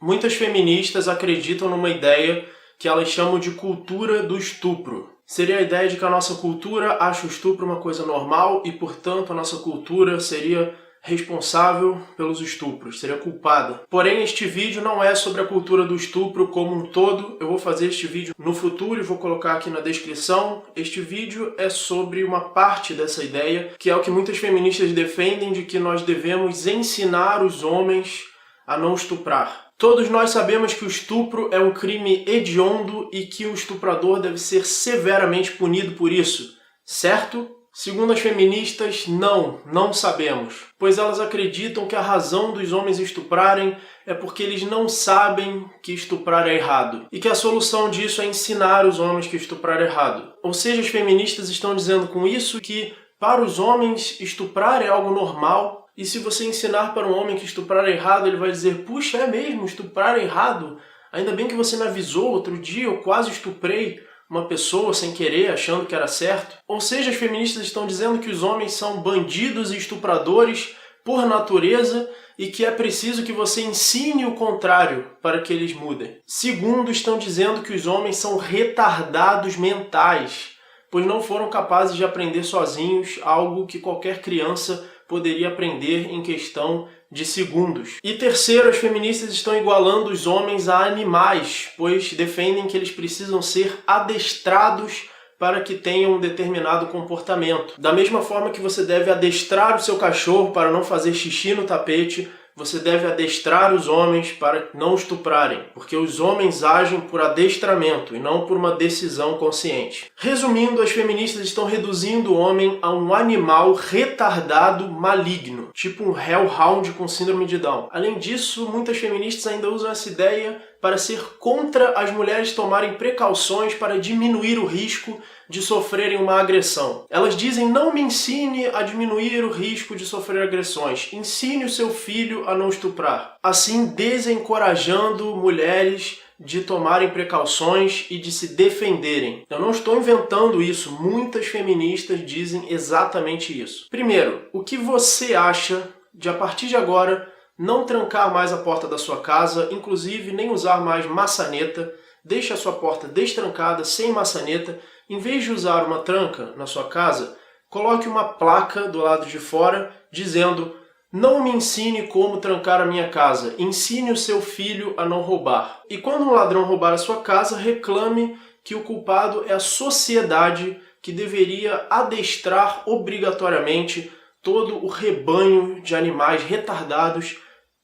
Muitas feministas acreditam numa ideia que elas chamam de cultura do estupro. Seria a ideia de que a nossa cultura acha o estupro uma coisa normal e, portanto, a nossa cultura seria responsável pelos estupros, seria culpada. Porém, este vídeo não é sobre a cultura do estupro como um todo. Eu vou fazer este vídeo no futuro e vou colocar aqui na descrição. Este vídeo é sobre uma parte dessa ideia, que é o que muitas feministas defendem, de que nós devemos ensinar os homens a não estuprar. Todos nós sabemos que o estupro é um crime hediondo e que o estuprador deve ser severamente punido por isso, certo? Segundo as feministas, não sabemos, pois elas acreditam que a razão dos homens estuprarem é porque eles não sabem que estuprar é errado, e que a solução disso é ensinar os homens que estuprar é errado. Ou seja, as feministas estão dizendo com isso que para os homens estuprar é algo normal, e se você ensinar para um homem que estuprar é errado, ele vai dizer, puxa, é mesmo, estuprar é errado? Ainda bem que você me avisou, outro dia eu quase estuprei uma pessoa sem querer, achando que era certo. Ou seja, as feministas estão dizendo que os homens são bandidos e estupradores por natureza e que é preciso que você ensine o contrário para que eles mudem. Segundo, estão dizendo que os homens são retardados mentais, pois não foram capazes de aprender sozinhos algo que qualquer criança poderia aprender em questão de segundos. E terceiro, as feministas estão igualando os homens a animais, pois defendem que eles precisam ser adestrados para que tenham um determinado comportamento. Da mesma forma que você deve adestrar o seu cachorro para não fazer xixi no tapete, você deve adestrar os homens para não estuprarem, porque os homens agem por adestramento e não por uma decisão consciente. Resumindo, as feministas estão reduzindo o homem a um animal retardado maligno, tipo um hellhound com síndrome de Down. Além disso, muitas feministas ainda usam essa ideia para ser contra as mulheres tomarem precauções para diminuir o risco de sofrerem uma agressão. Elas dizem, não me ensine a diminuir o risco de sofrer agressões, ensine o seu filho a não estuprar. Assim, desencorajando mulheres de tomarem precauções e de se defenderem. Eu não estou inventando isso, muitas feministas dizem exatamente isso. Primeiro, o que você acha de, a partir de agora, não trancar mais a porta da sua casa, inclusive nem usar mais maçaneta, deixe a sua porta destrancada, sem maçaneta. Em vez de usar uma tranca na sua casa, coloque uma placa do lado de fora dizendo, não me ensine como trancar a minha casa, ensine o seu filho a não roubar. E quando um ladrão roubar a sua casa, reclame que o culpado é a sociedade que deveria adestrar obrigatoriamente todo o rebanho de animais retardados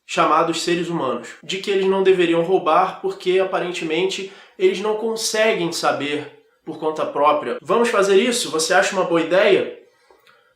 chamados seres humanos, de que eles não deveriam roubar porque aparentemente eles não conseguem saber por conta própria. Vamos fazer isso? Você acha uma boa ideia?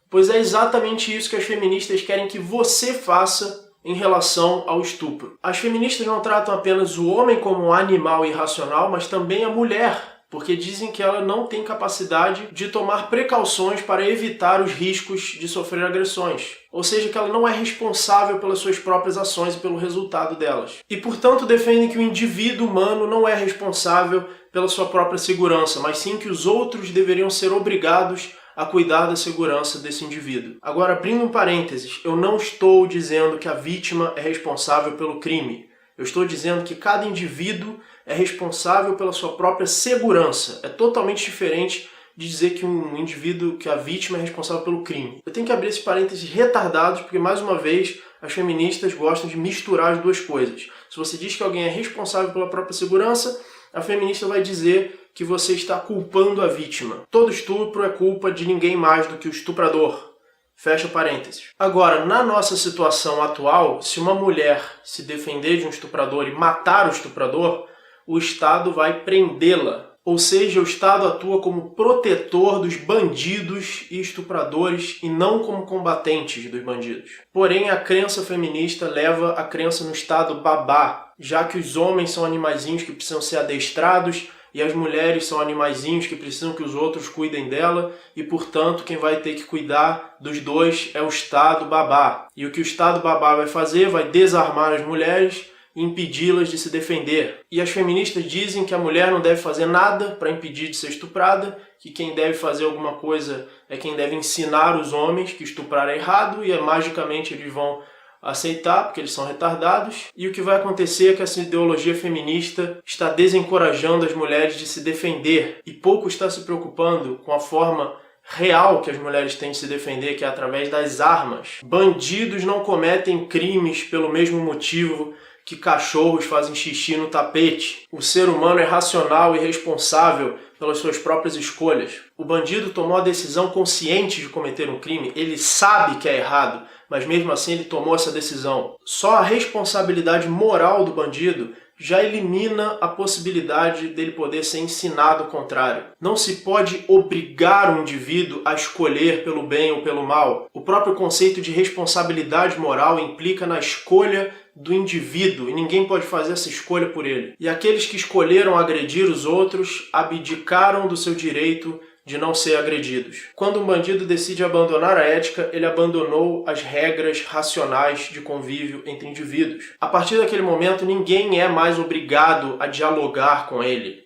Pois é exatamente isso que as feministas querem que você faça em relação ao estupro. As feministas não tratam apenas o homem como um animal irracional, mas também a mulher, porque dizem que ela não tem capacidade de tomar precauções para evitar os riscos de sofrer agressões. Ou seja, que ela não é responsável pelas suas próprias ações e pelo resultado delas. E, portanto, defendem que o indivíduo humano não é responsável pela sua própria segurança, mas sim que os outros deveriam ser obrigados a cuidar da segurança desse indivíduo. Agora, abrindo um parênteses, eu não estou dizendo que a vítima é responsável pelo crime. Eu estou dizendo que cada indivíduo é responsável pela sua própria segurança. É totalmente diferente de dizer que um indivíduo, que a vítima é responsável pelo crime. Eu tenho que abrir esses parênteses retardados, porque, mais uma vez, as feministas gostam de misturar as duas coisas. Se você diz que alguém é responsável pela própria segurança, a feminista vai dizer que você está culpando a vítima. Todo estupro é culpa de ninguém mais do que o estuprador. Fecha parênteses. Agora, na nossa situação atual, se uma mulher se defender de um estuprador e matar o estuprador, o Estado vai prendê-la. Ou seja, o Estado atua como protetor dos bandidos e estupradores e não como combatentes dos bandidos. Porém, a crença feminista leva a crença no Estado babá, já que os homens são animaizinhos que precisam ser adestrados e as mulheres são animaizinhos que precisam que os outros cuidem dela e, portanto, quem vai ter que cuidar dos dois é o Estado babá. E o que o Estado babá vai fazer? Vai desarmar as mulheres e impedi-las de se defender. E as feministas dizem que a mulher não deve fazer nada para impedir de ser estuprada, que quem deve fazer alguma coisa é quem deve ensinar os homens que estuprar é errado e magicamente eles vão aceitar, porque eles são retardados, e o que vai acontecer é que essa ideologia feminista está desencorajando as mulheres de se defender e pouco está se preocupando com a forma real que as mulheres têm de se defender, que é através das armas. Bandidos não cometem crimes pelo mesmo motivo que cachorros fazem xixi no tapete. O ser humano é racional e responsável pelas suas próprias escolhas. O bandido tomou a decisão consciente de cometer um crime, ele sabe que é errado, mas mesmo assim ele tomou essa decisão. Só a responsabilidade moral do bandido já elimina a possibilidade dele poder ser ensinado o contrário. Não se pode obrigar um indivíduo a escolher pelo bem ou pelo mal. O próprio conceito de responsabilidade moral implica na escolha do indivíduo e ninguém pode fazer essa escolha por ele. E aqueles que escolheram agredir os outros abdicaram do seu direito de não ser agredidos. Quando um bandido decide abandonar a ética, ele abandonou as regras racionais de convívio entre indivíduos. A partir daquele momento, ninguém é mais obrigado a dialogar com ele.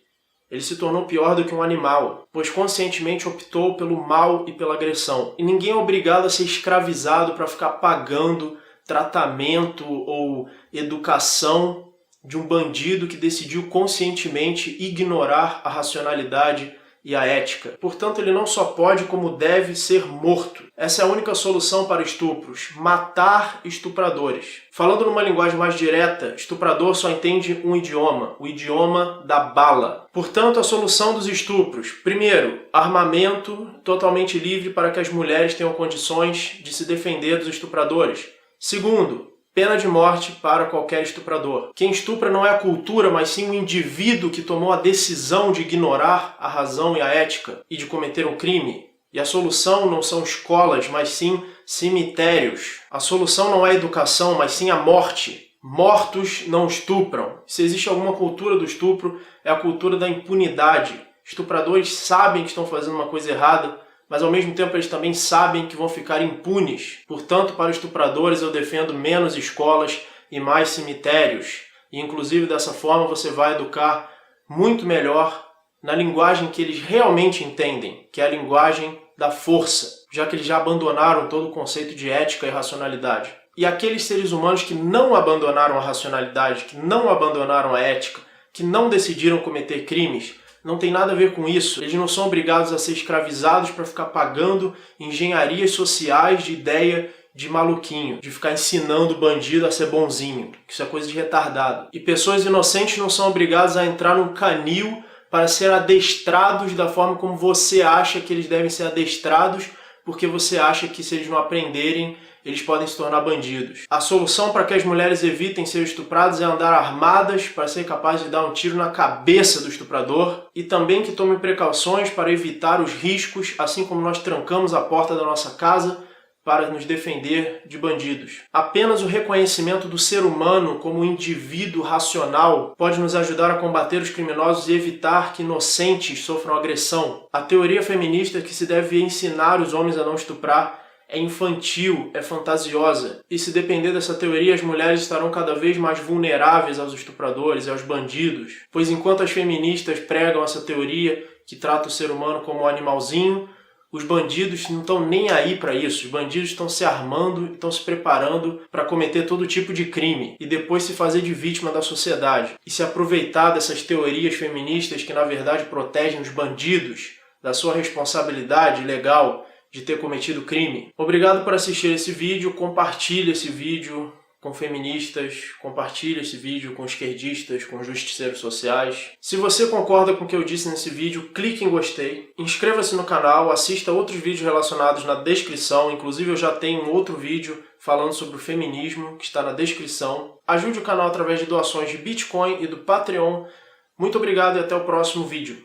Ele se tornou pior do que um animal, pois conscientemente optou pelo mal e pela agressão. E ninguém é obrigado a ser escravizado para ficar pagando tratamento ou educação de um bandido que decidiu conscientemente ignorar a racionalidade e a ética. Portanto, ele não só pode, como deve ser morto. Essa é a única solução para estupros: matar estupradores. Falando numa linguagem mais direta, estuprador só entende um idioma, o idioma da bala. Portanto, a solução dos estupros: primeiro, armamento totalmente livre para que as mulheres tenham condições de se defender dos estupradores. Segundo, pena de morte para qualquer estuprador. Quem estupra não é a cultura, mas sim o indivíduo que tomou a decisão de ignorar a razão e a ética e de cometer um crime. E a solução não são escolas, mas sim cemitérios. A solução não é a educação, mas sim a morte. Mortos não estupram. Se existe alguma cultura do estupro, é a cultura da impunidade. Estupradores sabem que estão fazendo uma coisa errada, mas ao mesmo tempo eles também sabem que vão ficar impunes. Portanto, para estupradores eu defendo menos escolas e mais cemitérios. E inclusive dessa forma você vai educar muito melhor na linguagem que eles realmente entendem, que é a linguagem da força, já que eles já abandonaram todo o conceito de ética e racionalidade. E aqueles seres humanos que não abandonaram a racionalidade, que não abandonaram a ética, que não decidiram cometer crimes, não tem nada a ver com isso. Eles não são obrigados a ser escravizados para ficar pagando engenharias sociais de ideia de maluquinho, de ficar ensinando o bandido a ser bonzinho. Isso é coisa de retardado. E pessoas inocentes não são obrigadas a entrar num canil para ser adestrados da forma como você acha que eles devem ser adestrados, porque você acha que se eles não aprenderem, eles podem se tornar bandidos. A solução para que as mulheres evitem ser estupradas é andar armadas para ser capaz de dar um tiro na cabeça do estuprador e também que tomem precauções para evitar os riscos, assim como nós trancamos a porta da nossa casa para nos defender de bandidos. Apenas o reconhecimento do ser humano como um indivíduo racional pode nos ajudar a combater os criminosos e evitar que inocentes sofram agressão. A teoria feminista que se deve ensinar os homens a não estuprar é infantil, é fantasiosa. E se depender dessa teoria, as mulheres estarão cada vez mais vulneráveis aos estupradores e aos bandidos. Pois enquanto as feministas pregam essa teoria que trata o ser humano como um animalzinho, os bandidos não estão nem aí para isso. Os bandidos estão se armando, estão se preparando para cometer todo tipo de crime e depois se fazer de vítima da sociedade e se aproveitar dessas teorias feministas que na verdade protegem os bandidos da sua responsabilidade legal de ter cometido crime. Obrigado por assistir esse vídeo, compartilhe esse vídeo com feministas, compartilhe esse vídeo com esquerdistas, com justiceiros sociais. Se você concorda com o que eu disse nesse vídeo, clique em gostei, inscreva-se no canal, assista outros vídeos relacionados na descrição, inclusive eu já tenho um outro vídeo falando sobre o feminismo que está na descrição. Ajude o canal através de doações de Bitcoin e do Patreon. Muito obrigado e até o próximo vídeo.